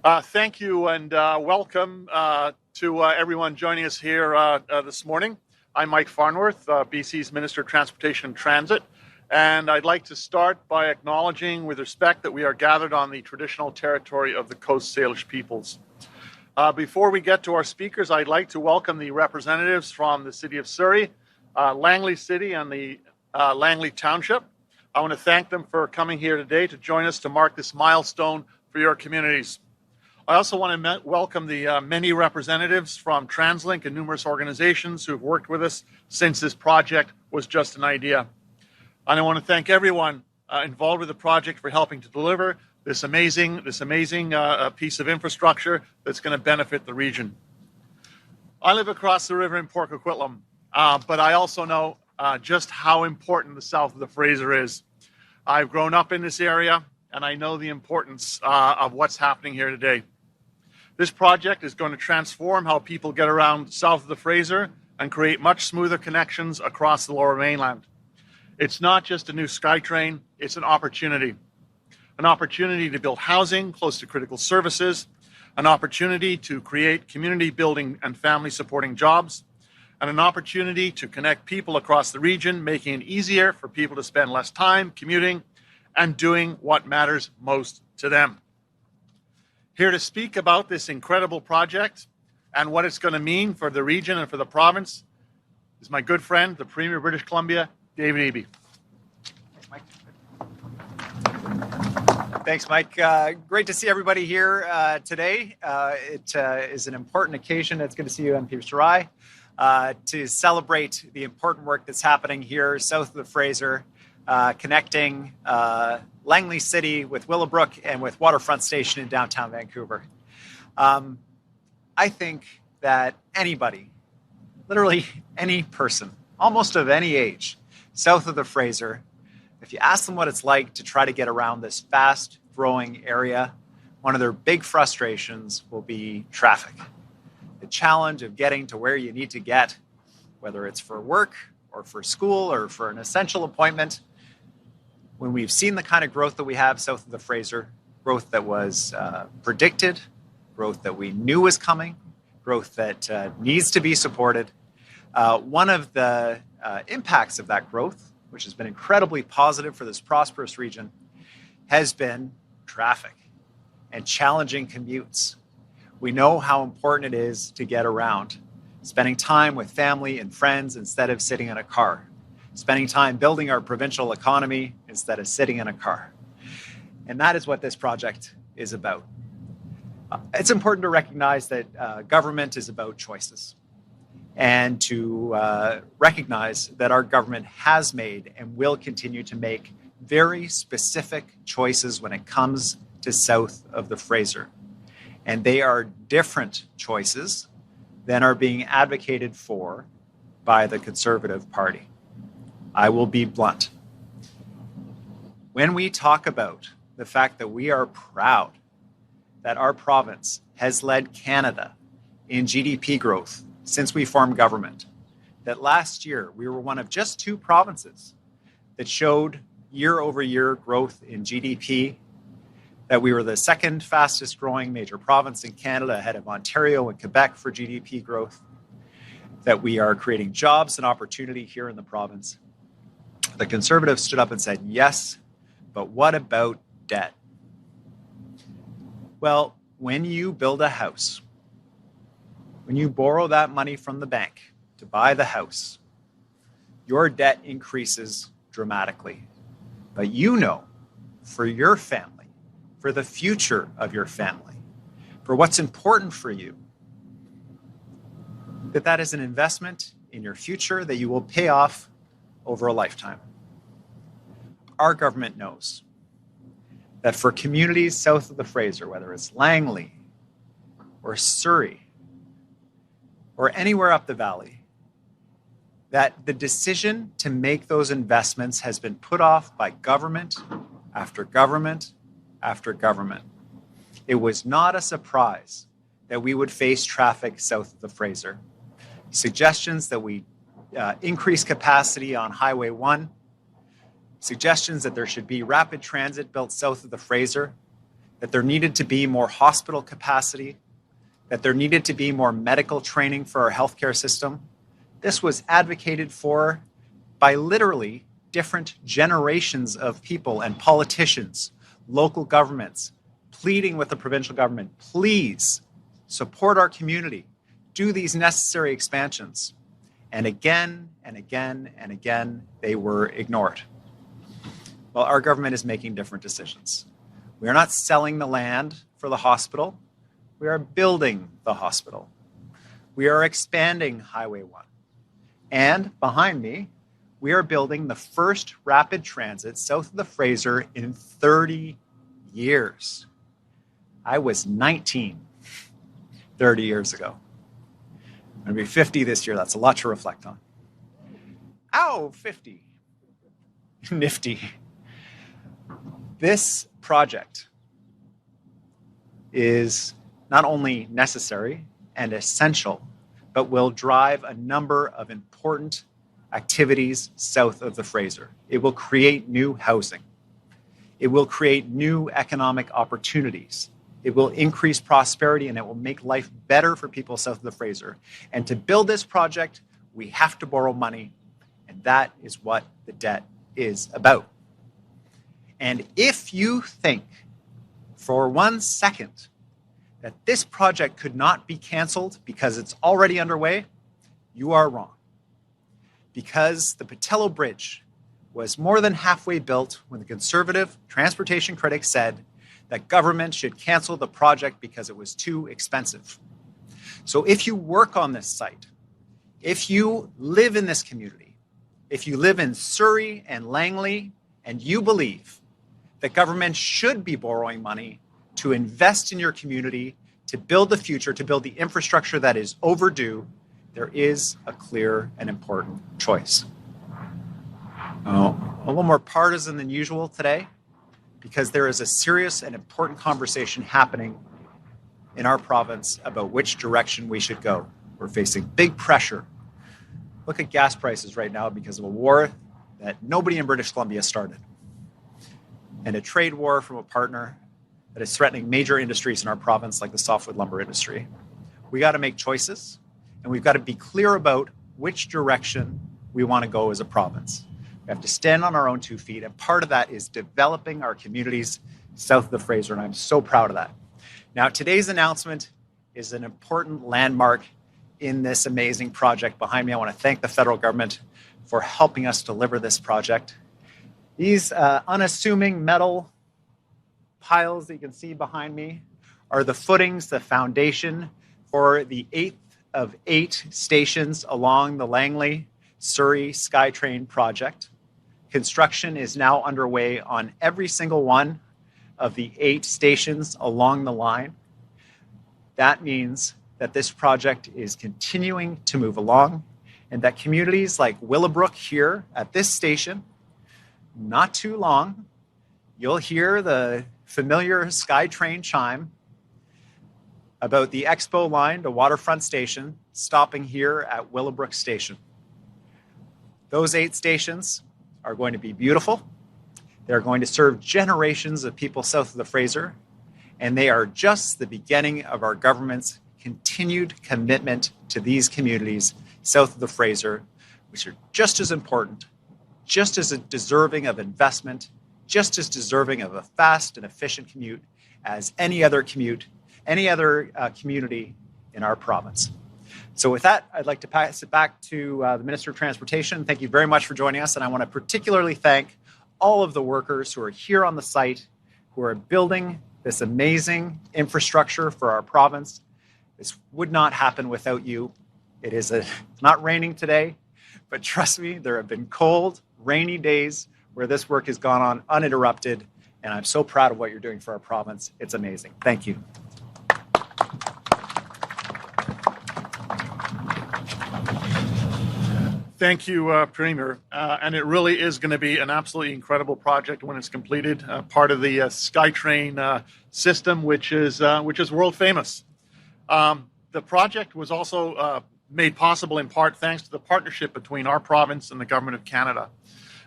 Thank you and welcome to everyone joining us here this morning. I'm Mike Farnworth, BC's Minister of Transportation and Transit, and I'd like to start by acknowledging with respect that we are gathered on the traditional territory of the Coast Salish peoples. Before we get to our speakers, I'd like to welcome the representatives from the City of Surrey, Langley City and the Langley Township. I want to thank them for coming here today to join us to mark this milestone for your communities. I also want to welcome the many representatives from TransLink and numerous organizations who've worked with us since this project was just an idea. And I want to thank everyone involved with the project for helping to deliver this amazing piece of infrastructure that's going to benefit the region. I live across the river in Port Coquitlam, but I also know just how important the south of the Fraser is. I've grown up in this area, and I know the importance of what's happening here today. This project is going to transform how people get around south of the Fraser and create much smoother connections across the Lower Mainland. It's not just a new SkyTrain, it's an opportunity to build housing close to critical services, an opportunity to create community building and family supporting jobs, and an opportunity to connect people across the region, making it easier for people to spend less time commuting and doing what matters most to them. Here to speak about this incredible project and what it's going to mean for the region and for the province is my good friend, the Premier of British Columbia, David Eby. Thanks, Mike. Great to see everybody here today. It is an important occasion. It's good to see you, MP Sarai, to celebrate the important work that's happening here south of the Fraser, connecting Langley City with Willowbrook and with Waterfront Station in downtown Vancouver. I think that anybody, literally any person, almost of any age, south of the Fraser, if you ask them what it's like to try to get around this fast-growing area, one of their big frustrations will be traffic. The challenge of getting to where you need to get, whether it's for work or for school or for an essential appointment. When we've seen the kind of growth that we have south of the Fraser, growth that was predicted, growth that we knew was coming, growth that needs to be supported, one of the impacts of that growth, which has been incredibly positive for this prosperous region, has been traffic and challenging commutes. We know how important it is to get around, spending time with family and friends instead of sitting in a car, spending time building our provincial economy instead of sitting in a car. And that is what this project is about. It's important to recognize that government is about choices, and to recognize that our government has made and will continue to make very specific choices when it comes to south of the Fraser. And they are different choices than are being advocated for by the Conservative Party. I will be blunt. When we talk about the fact that we are proud that our province has led Canada in GDP growth since we formed government, that last year we were one of just two provinces that showed year-over-year growth in GDP, that we were the second fastest growing major province in Canada ahead of Ontario and Quebec for GDP growth, that we are creating jobs and opportunity here in the province. The Conservatives stood up and said, yes, but what about debt? Well, when you build a house, when you borrow that money from the bank to buy the house, your debt increases dramatically. But you know, for your family, for the future of your family, for what's important for you, that is an investment in your future that you will pay off over a lifetime. Our government knows that for communities south of the Fraser, whether it's Langley or Surrey or anywhere up the valley, that the decision to make those investments has been put off by government after government after government. It was not a surprise that we would face traffic south of the Fraser. Suggestions that we increase capacity on Highway 1, suggestions that there should be rapid transit built south of the Fraser, that there needed to be more hospital capacity, that there needed to be more medical training for our healthcare system. This was advocated for by literally different generations of people and politicians, local governments, pleading with the provincial government, please support our community, do these necessary expansions. And again and again and again, they were ignored. Well, our government is making different decisions. We are not selling the land for the hospital. We are building the hospital. We are expanding Highway 1. And behind me, we are building the first rapid transit south of the Fraser in 30 years. I was 19 30 years ago. I'm going to be 50 this year. That's a lot to reflect on. Ow, 50. Nifty. This project is not only necessary and essential, but will drive a number of important activities south of the Fraser. It will create new housing. It will create new economic opportunities. It will increase prosperity and it will make life better for people south of the Fraser. And to build this project, we have to borrow money, and that is what the debt is about. And if you think for 1 second that this project could not be canceled because it's already underway, you are wrong. Because the Patello Bridge was more than halfway built when the Conservative transportation critics said that government should cancel the project because it was too expensive. So if you work on this site, if you live in this community, if you live in Surrey and Langley, and you believe that government should be borrowing money to invest in your community, to build the future, to build the infrastructure that is overdue, there is a clear and important choice. A little more partisan than usual today, because there is a serious and important conversation happening in our province about which direction we should go. We're facing big pressure. Look at gas prices right now because of a war that nobody in British Columbia started, and a trade war from a partner that is threatening major industries in our province like the softwood lumber industry. We got to make choices, and we've got to be clear about which direction we want to go as a province. We have to stand on our own 2 feet, and part of that is developing our communities south of the Fraser, and I'm so proud of that. Now, today's announcement is an important landmark in this amazing project behind me. I want to thank the federal government for helping us deliver this project. These unassuming metal piles that you can see behind me are the footings, the foundation for the 8th of 8 stations along the Langley Surrey SkyTrain project. Construction is now underway on every single one of the 8 stations along the line. That means that this project is continuing to move along, and that communities like Willowbrook here at this station, not too long, you'll hear the familiar SkyTrain chime about the Expo line to Waterfront Station stopping here at Willowbrook Station. Those 8 stations are going to be beautiful. They're going to serve generations of people south of the Fraser, and they are just the beginning of our government's continued commitment to these communities south of the Fraser, which are just as important, just as deserving of investment, just as deserving of a fast and efficient commute as any other community in our province. So with that, I'd like to pass it back to the Minister of Transportation. Thank you very much for joining us, and I want to particularly thank all of the workers who are here on the site, who are building this amazing infrastructure for our province. This would not happen without you. It's not raining today, but trust me, there have been cold, rainy days where this work has gone on uninterrupted, and I'm so proud of what you're doing for our province. It's amazing. Thank you. Thank you, Premier. And it really is going to be an absolutely incredible project when it's completed, part of the SkyTrain system, which is world famous. The project was also made possible in part thanks to the partnership between our province and the Government of Canada.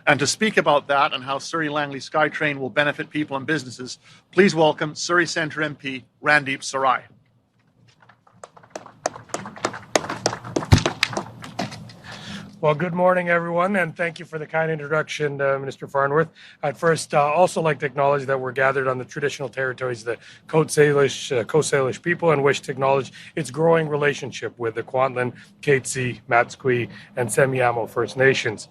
And to speak about that and how Surrey Langley SkyTrain will benefit people and businesses, please welcome Surrey Centre MP Randeep Sarai. Well, good morning, everyone, and thank you for the kind introduction, Minister Farnworth. I'd first also like to acknowledge that we're gathered on the traditional territories of the Coast Salish people, and wish to acknowledge its growing relationship with the Kwantlen, Katzie, Matsqui, and Semiahmoo First Nations.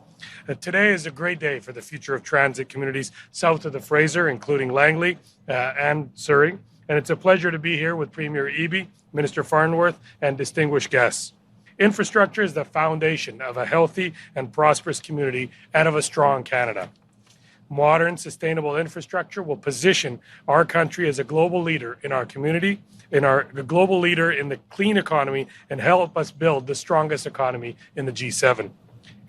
Today is a great day for the future of transit communities south of the Fraser, including Langley and Surrey, and it's a pleasure to be here with Premier Eby, Minister Farnworth, and distinguished guests. Infrastructure is the foundation of a healthy and prosperous community and of a strong Canada. Modern, sustainable infrastructure will position our country as a global leader in our community, a global leader in the clean economy, and help us build the strongest economy in the G7.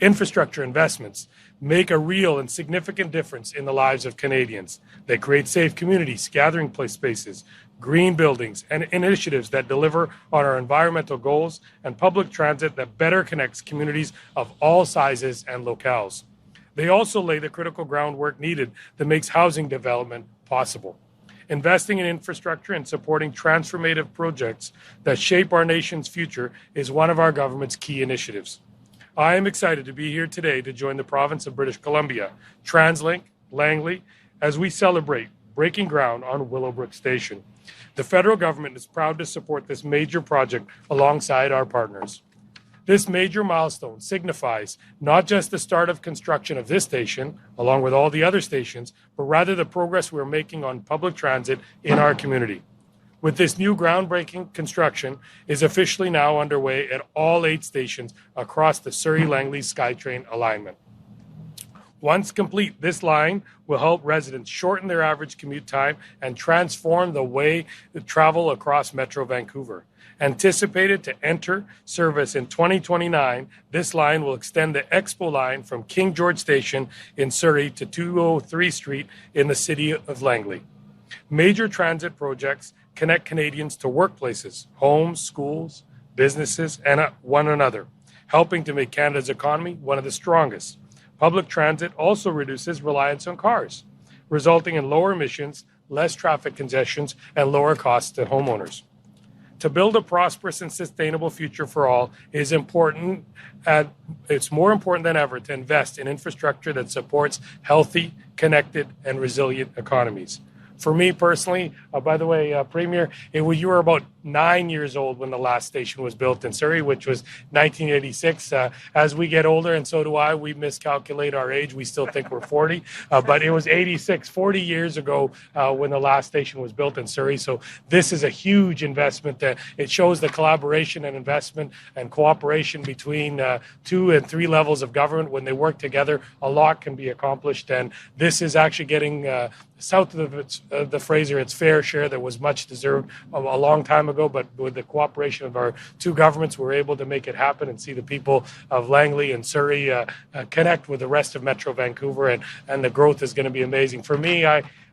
Infrastructure investments make a real and significant difference in the lives of Canadians. They create safe communities, gathering place spaces, green buildings, and initiatives that deliver on our environmental goals, and public transit that better connects communities of all sizes and locales. They also lay the critical groundwork needed that makes housing development possible. Investing in infrastructure and supporting transformative projects that shape our nation's future is one of our government's key initiatives. I am excited to be here today to join the province of British Columbia, TransLink, Langley, as we celebrate breaking ground on Willowbrook Station. The federal government is proud to support this major project alongside our partners. This major milestone signifies not just the start of construction of this station, along with all the other stations, but rather the progress we're making on public transit in our community. With this new groundbreaking, construction is officially now underway at all 8 stations across the Surrey Langley SkyTrain alignment. Once complete, this line will help residents shorten their average commute time and transform the way they travel across Metro Vancouver. Anticipated to enter service in 2029, this line will extend the Expo line from King George Station in Surrey to 203 Street in the city of Langley. Major transit projects connect Canadians to workplaces, homes, schools, businesses, and one another, helping to make Canada's economy one of the strongest. Public transit also reduces reliance on cars, resulting in lower emissions, less traffic congestions, and lower costs to homeowners. To build a prosperous and sustainable future for all is important, and it's more important than ever to invest in infrastructure that supports healthy, connected, and resilient economies. For me personally, by the way, Premier, you were about 9 years old when the last station was built in Surrey, which was 1986. As we get older, and so do I, we miscalculate our age. We still think we're 40, but it was 86, 40 years ago when the last station was built in Surrey. So this is a huge investment. It shows the collaboration and investment and cooperation between 2 and 3 levels of government. When they work together, a lot can be accomplished. And this is actually getting south of the Fraser its fair share that was much deserved a long time ago, but with the cooperation of our 2 governments, we're able to make it happen and see the people of Langley and Surrey connect with the rest of Metro Vancouver, and the growth is going to be amazing. For me,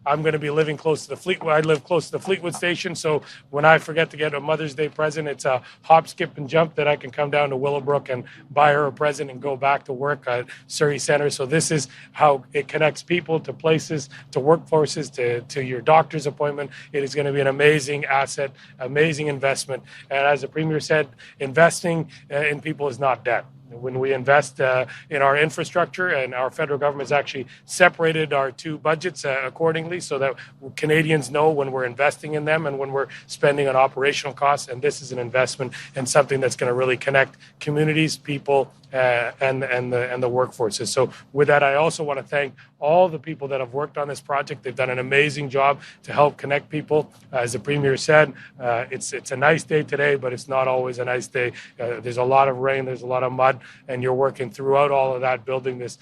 I'm going to be living close to the Fleetwood. I live close to the Fleetwood station, so when I forget to get a Mother's Day present, it's a hop, skip, and jump that I can come down to Willowbrook and buy her a present and go back to work at Surrey Centre. So this is how it connects people to places, to workforces, to your doctor's appointment. It is going to be an amazing asset, amazing investment. And as the Premier said, investing in people is not debt. When we invest in our infrastructure, and our federal government has actually separated our 2 budgets accordingly so that Canadians know when we're investing in them and when we're spending on operational costs. And this is an investment in something that's going to really connect communities, people, and the workforces. So with that, I also want to thank all the people that have worked on this project. They've done an amazing job to help connect people. As the Premier said, it's a nice day today, but it's not always a nice day. There's a lot of rain, there's a lot of mud, and you're working throughout all of that, building this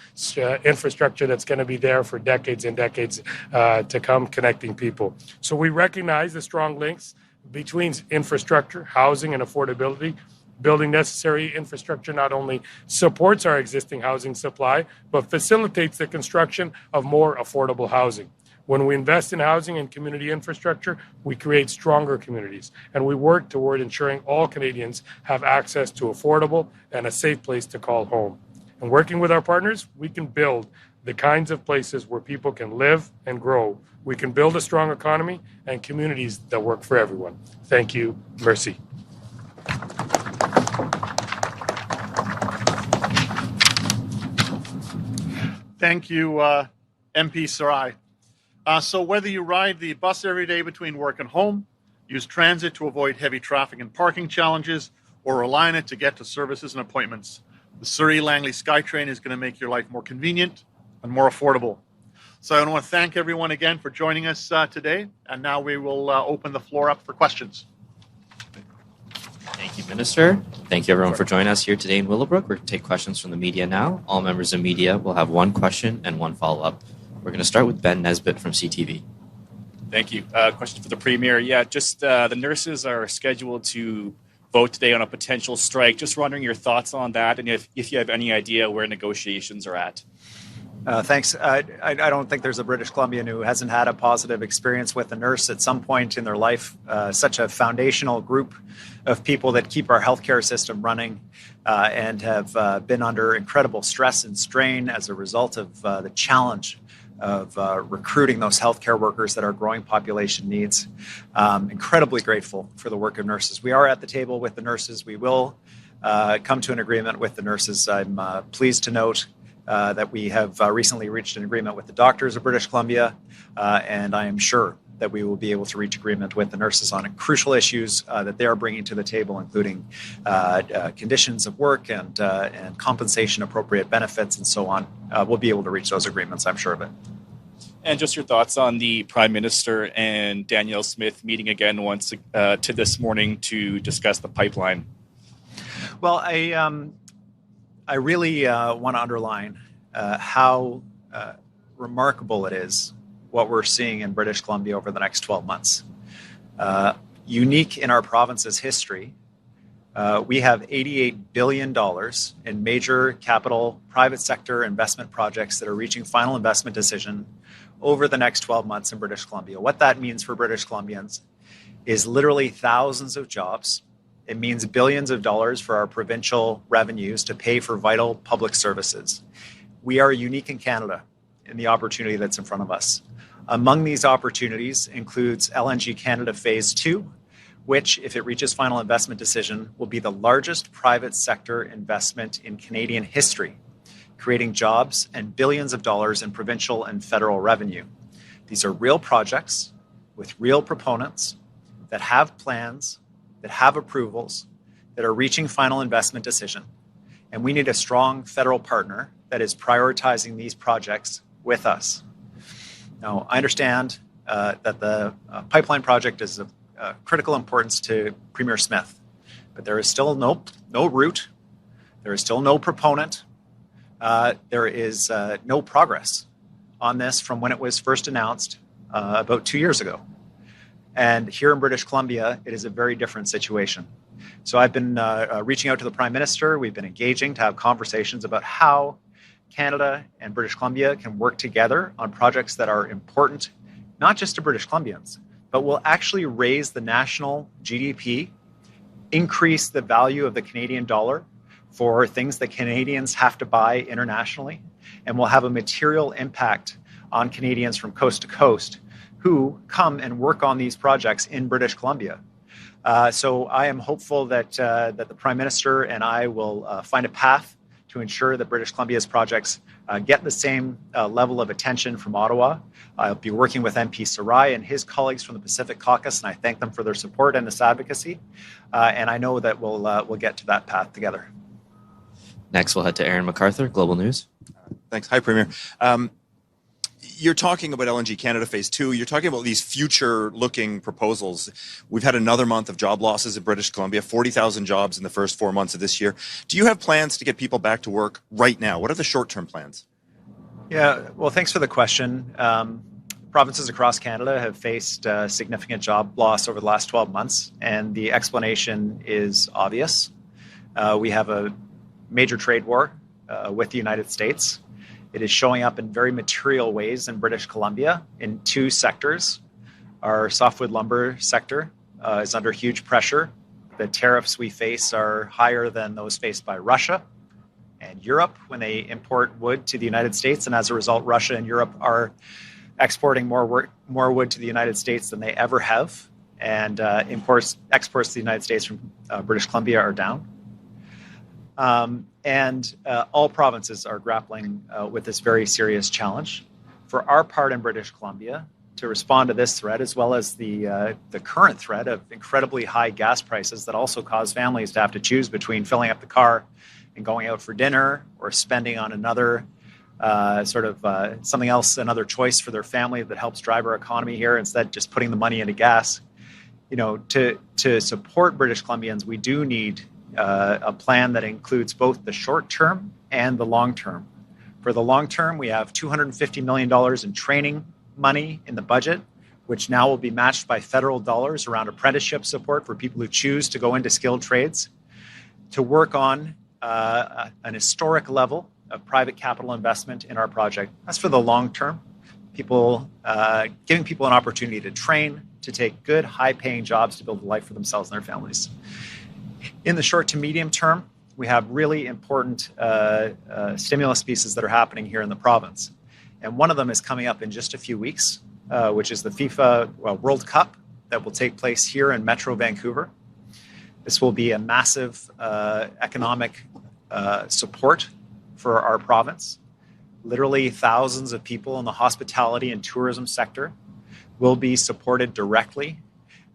infrastructure that's going to be there for decades and decades to come, connecting people. So we recognize the strong links between infrastructure, housing, and affordability. Building necessary infrastructure not only supports our existing housing supply, but facilitates the construction of more affordable housing. When we invest in housing and community infrastructure, we create stronger communities, and we work toward ensuring all Canadians have access to affordable and a safe place to call home. And working with our partners, we can build the kinds of places where people can live and grow. We can build a strong economy and communities that work for everyone. Thank you. Merci. Thank you, MP Sarai. So whether you ride the bus every day between work and home, use transit to avoid heavy traffic and parking challenges, or rely on it to get to services and appointments, the Surrey Langley SkyTrain is going to make your life more convenient and more affordable. So I want to thank everyone again for joining us today, and now we will open the floor up for questions. Thank you, Minister. Thank you, everyone, for joining us here today in Willowbrook. We're going to take questions from the media now. All members of media will have one question and one follow-up. We're going to start with Ben Nesbitt from CTV. Thank you. Question for the Premier. Yeah, just the nurses are scheduled to vote today on a potential strike. Just wondering your thoughts on that, and if you have any idea where negotiations are at. Thanks. I don't think there's a British Columbian who hasn't had a positive experience with a nurse at some point in their life. Such a foundational group of people that keep our healthcare system running and have been under incredible stress and strain as a result of the challenge of recruiting those healthcare workers that our growing population needs. Incredibly grateful for the work of nurses. We are at the table with the nurses. We will come to an agreement with the nurses. I'm pleased to note that we have recently reached an agreement with the doctors of British Columbia, and I am sure that we will be able to reach agreement with the nurses on crucial issues that they are bringing to the table, including conditions of work and compensation, appropriate benefits, and so on. We'll be able to reach those agreements, I'm sure of it. And just your thoughts on the Prime Minister and Danielle Smith meeting again once to this morning to discuss the pipeline. Well, I really want to underline how remarkable it is what we're seeing in British Columbia over the next 12 months. Unique in our province's history, we have $88 billion in major capital private sector investment projects that are reaching final investment decision over the next 12 months in British Columbia. What that means for British Columbians is literally thousands of jobs. It means billions of dollars for our provincial revenues to pay for vital public services. We are unique in Canada in the opportunity that's in front of us. Among these opportunities includes LNG Canada Phase 2, which, if it reaches final investment decision, will be the largest private sector investment in Canadian history, creating jobs and billions of dollars in provincial and federal revenue. These are real projects with real proponents that have plans, that have approvals, that are reaching final investment decision. And we need a strong federal partner that is prioritizing these projects with us. Now, I understand that the pipeline project is of critical importance to Premier Smith, but there is still no route, there is still no proponent, there is no progress on this from when it was first announced about 2 years ago. And here in British Columbia, it is a very different situation. So I've been reaching out to the Prime Minister. We've been engaging to have conversations about how Canada and British Columbia can work together on projects that are important, not just to British Columbians, but will actually raise the national GDP, increase the value of the Canadian dollar for things that Canadians have to buy internationally, and will have a material impact on Canadians from coast to coast who come and work on these projects in British Columbia. So I am hopeful that the Prime Minister and I will find a path to ensure that British Columbia's projects get the same level of attention from Ottawa. I'll be working with MP Sarai and his colleagues from the Pacific Caucus, and I thank them for their support and this advocacy. And I know that we'll get to that path together. Next, we'll head to Aaron MacArthur, Global News. Thanks. Hi, Premier. You're talking about LNG Canada Phase 2. You're talking about these future-looking proposals. We've had another month of job losses in British Columbia, 40,000 jobs in the first 4 months of this year. Do you have plans to get people back to work right now? What are the short-term plans? Yeah, well, thanks for the question. Provinces across Canada have faced significant job loss over the last 12 months, and the explanation is obvious. We have a major trade war with the United States. It is showing up in very material ways in British Columbia in two sectors. Our softwood lumber sector is under huge pressure. The tariffs we face are higher than those faced by Russia and and Europe when they import wood to the United States. And as a result, Russia and Europe are exporting more wood to the United States than they ever have. And exports to the United States from British Columbia are down. All provinces are grappling with this very serious challenge. For our part in British Columbia, to respond to this threat, as well as the current threat of incredibly high gas prices that also cause families to have to choose between filling up the car and going out for dinner or spending on another something else, another choice for their family that helps drive our economy here instead of just putting the money into gas. To support British Columbians, we do need a plan that includes both the short term and the long term. For the long term, we have $250 million in training money in the budget, which now will be matched by federal dollars around apprenticeship support for people who choose to go into skilled trades, to work on an historic level of private capital investment in our project. That's for the long term. Giving people an opportunity to train, to take good, high-paying jobs to build a life for themselves and their families. In the short to medium term, we have really important stimulus pieces that are happening here in the province. And one of them is coming up in just a few weeks, which is the FIFA World Cup that will take place here in Metro Vancouver. This will be a massive economic support for our province. Literally thousands of people in the hospitality and tourism sector will be supported directly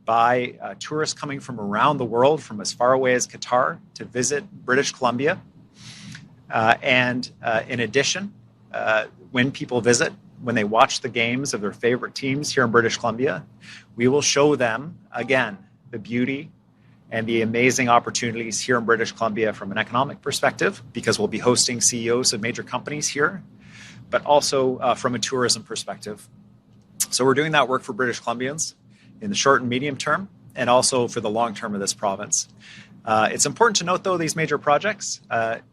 by tourists coming from around the world, from as far away as Qatar, to visit British Columbia. In addition, when people visit, when they watch the games of their favorite teams here in British Columbia, we will show them, again, the beauty and the amazing opportunities here in British Columbia from an economic perspective, because we'll be hosting CEOs of major companies here, but also from a tourism perspective. So we're doing that work for British Columbians in the short and medium term, and also for the long term of this province. It's important to note, though, these major projects,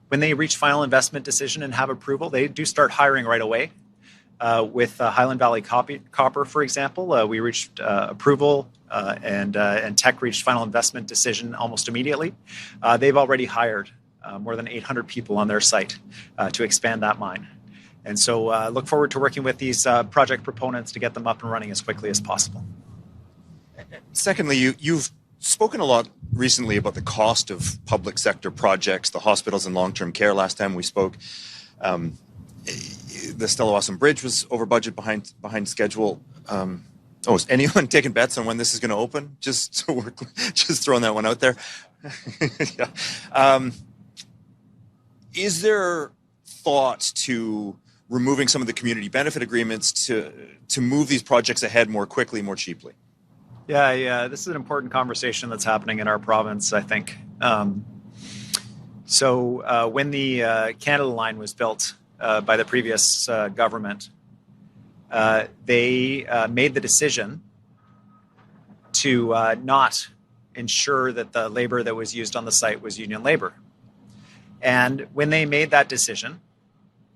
when they reach final investment decision and have approval, they do start hiring right away. With Highland Valley Copper, for example, we reached approval and Teck reached final investment decision almost immediately. They've already hired more than 800 people on their site to expand that mine. And so look forward to working with these project proponents to get them up and running as quickly as possible. Secondly, you've spoken a lot recently about the cost of public sector projects, the hospitals and long-term care. Last time we spoke, the Stella Wasson Bridge was over budget, behind schedule. Is anyone taking bets on when this is going to open? Just throwing that one out there. Yeah. Is there thought to removing some of the community benefit agreements to move these projects ahead more quickly, more cheaply? Yeah. This is an important conversation that's happening in our province, I think. When the Canada Line was built by the previous government, they made the decision to not ensure that the labor that was used on the site was union labor. And when they made that decision,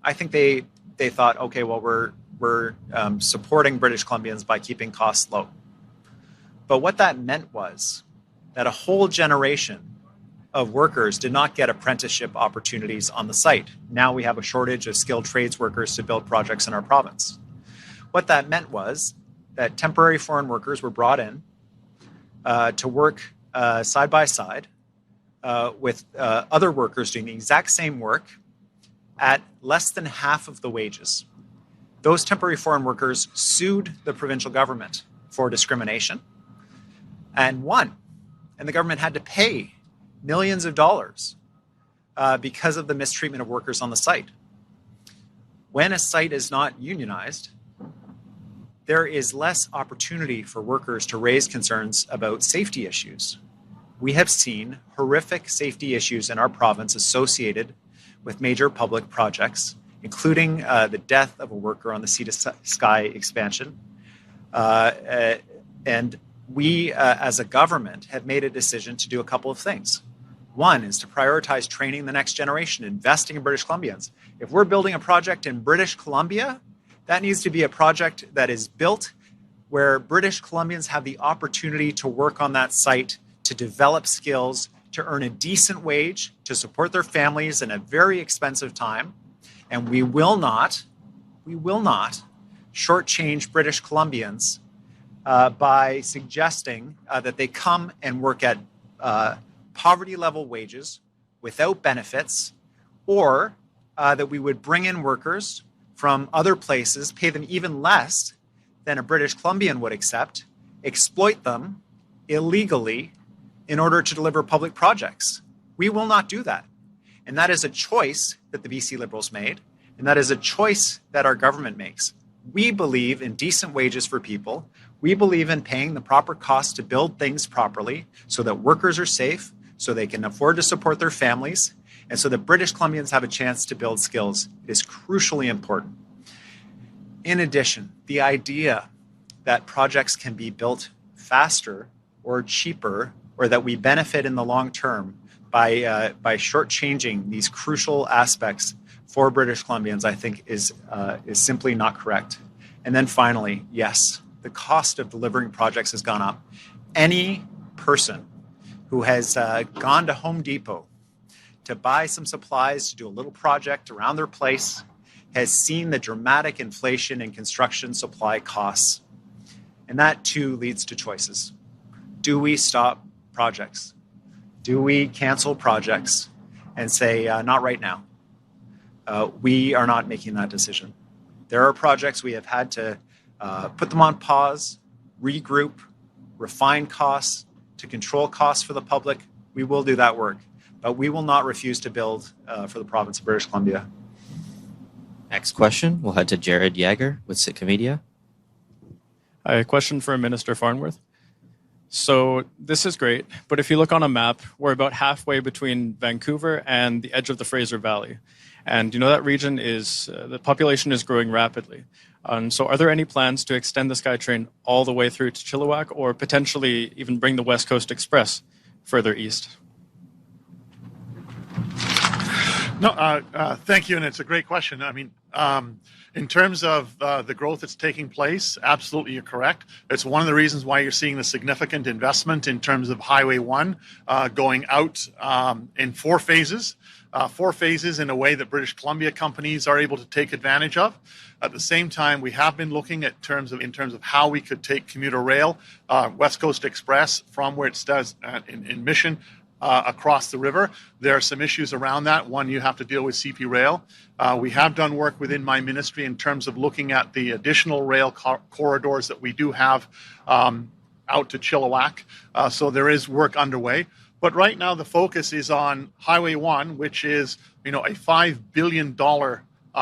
I think they thought, okay, well, we're supporting British Columbians by keeping costs low. But what that meant was that a whole generation of workers did not get apprenticeship opportunities on the site. Now we have a shortage of skilled trades workers to build projects in our province. What that meant was that temporary foreign workers were brought in to work side by side with other workers doing the exact same work at less than half of the wages. Those temporary foreign workers sued the provincial government for discrimination and won. And the government had to pay millions of dollars because of the mistreatment of workers on the site. When a site is not unionized, there is less opportunity for workers to raise concerns about safety issues. We have seen horrific safety issues in our province associated with major public projects, including the death of a worker on the Sea to Sky expansion. And we, as a government, have made a decision to do a couple of things. One is to prioritize training the next generation, investing in British Columbians. If we're building a project in British Columbia, that needs to be a project that is built where British Columbians have the opportunity to work on that site, to develop skills, to earn a decent wage, to support their families in a very expensive time. And we will not shortchange British Columbians by suggesting that they come and work at poverty level wages without benefits, or that we would bring in workers from other places, pay them even less than a British Columbian would accept, exploit them illegally in order to deliver public projects. We will not do that. And that is a choice that the BC Liberals made, and that is a choice that our government makes. We believe in decent wages for people. We believe in paying the proper costs to build things properly so that workers are safe, so they can afford to support their families, and so that British Columbians have a chance to build skills. It is crucially important. In addition, the idea that projects can be built faster or cheaper, or that we benefit in the long term by shortchanging these crucial aspects for British Columbians, I think is simply not correct. And then finally, yes, the cost of delivering projects has gone up. Any person who has gone to Home Depot to buy some supplies to do a little project around their place has seen the dramatic inflation in construction supply costs. And that too leads to choices. Do we stop projects? Do we cancel projects and say, not right now? We are not making that decision. There are projects we have had to put them on pause, regroup, refine costs, to control costs for the public. We will do that work, but we will not refuse to build for the province of British Columbia. Next question, we'll head to Jared Yeager with Sitka Media. Hi, a question for Minister Farnworth. So this is great, but if you look on a map, we're about halfway between Vancouver and the edge of the Fraser Valley. And you know that region is, the population is growing rapidly. And so are there any plans to extend the SkyTrain all the way through to Chilliwack, or potentially even bring the West Coast Express further east? No, thank you, and it's a great question. I mean, in terms of the growth that's taking place, absolutely you're correct. It's one of the reasons why you're seeing the significant investment in terms of Highway 1 going out in 4 phases. 4 phases in a way that British Columbia companies are able to take advantage of. At the same time, we have been looking at in terms of how we could take commuter rail, West Coast Express, from where it does in Mission across the river. There are some issues around that. One, you have to deal with CP Rail. We have done work within my ministry in terms of looking at the additional rail corridors that we do have out to Chilliwack. So there is work underway. But right now the focus is on Highway 1, which is, a $5 billion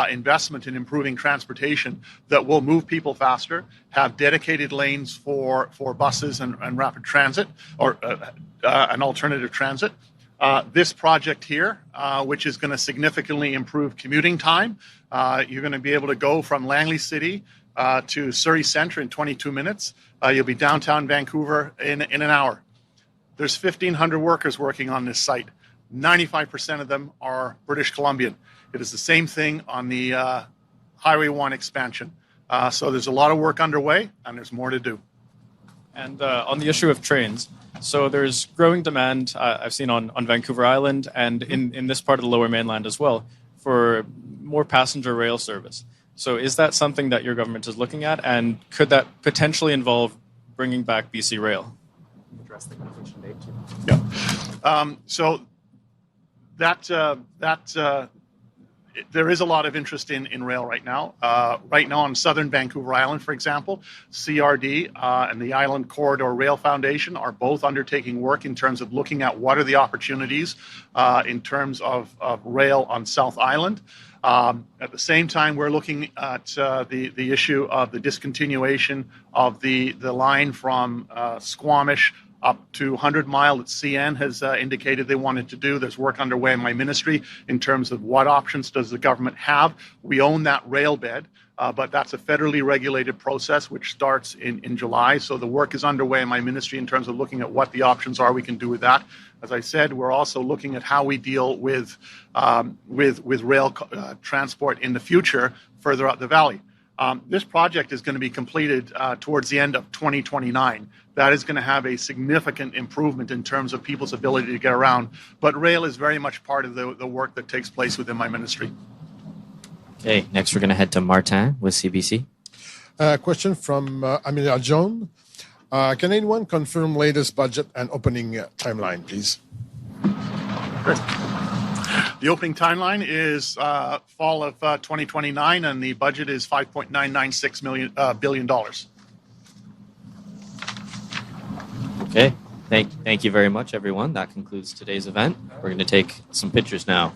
investment in improving transportation that will move people faster, have dedicated lanes for buses and rapid transit, or an alternative transit. This project here, which is going to significantly improve commuting time, you're going to be able to go from Langley City to Surrey Centre in 22 minutes. You'll be downtown Vancouver in an hour. There's 1,500 workers working on this site. 95% of them are British Columbian. It is the same thing on the Highway 1 expansion. So there's a lot of work underway, and there's more to do. And on the issue of trains, so there's growing demand, I've seen on Vancouver Island and in this part of the Lower Mainland as well, for more passenger rail service. So is that something that your government is looking at, and could that potentially involve bringing back BC Rail? Address the completion date too. Yeah. So there is a lot of interest in rail right now. Right now on southern Vancouver Island, for example, CRD and the Island Corridor Rail Foundation are both undertaking work in terms of looking at what are the opportunities in terms of rail on South Island. At the same time, we're looking at the issue of the discontinuation of the line from Squamish up to 100 Mile that CN has indicated they wanted to do. There's work underway in my ministry in terms of what options does the government have. We own that rail bed, but that's a federally regulated process which starts in July. So the work is underway in my ministry in terms of looking at what the options are we can do with that. As I said, we're also looking at how we deal with rail transport in the future further up the valley. This project is going to be completed towards the end of 2029. That is going to have a significant improvement in terms of people's ability to get around. But rail is very much part of the work that takes place within my ministry. Okay, next we're going to head to Martin with CBC. Question from Amelia Joan. Can anyone confirm latest budget and opening timeline, please? The opening timeline is fall of 2029, and the budget is $5.996 billion. Okay, thank you very much, everyone. That concludes today's event. We're going to take some pictures now.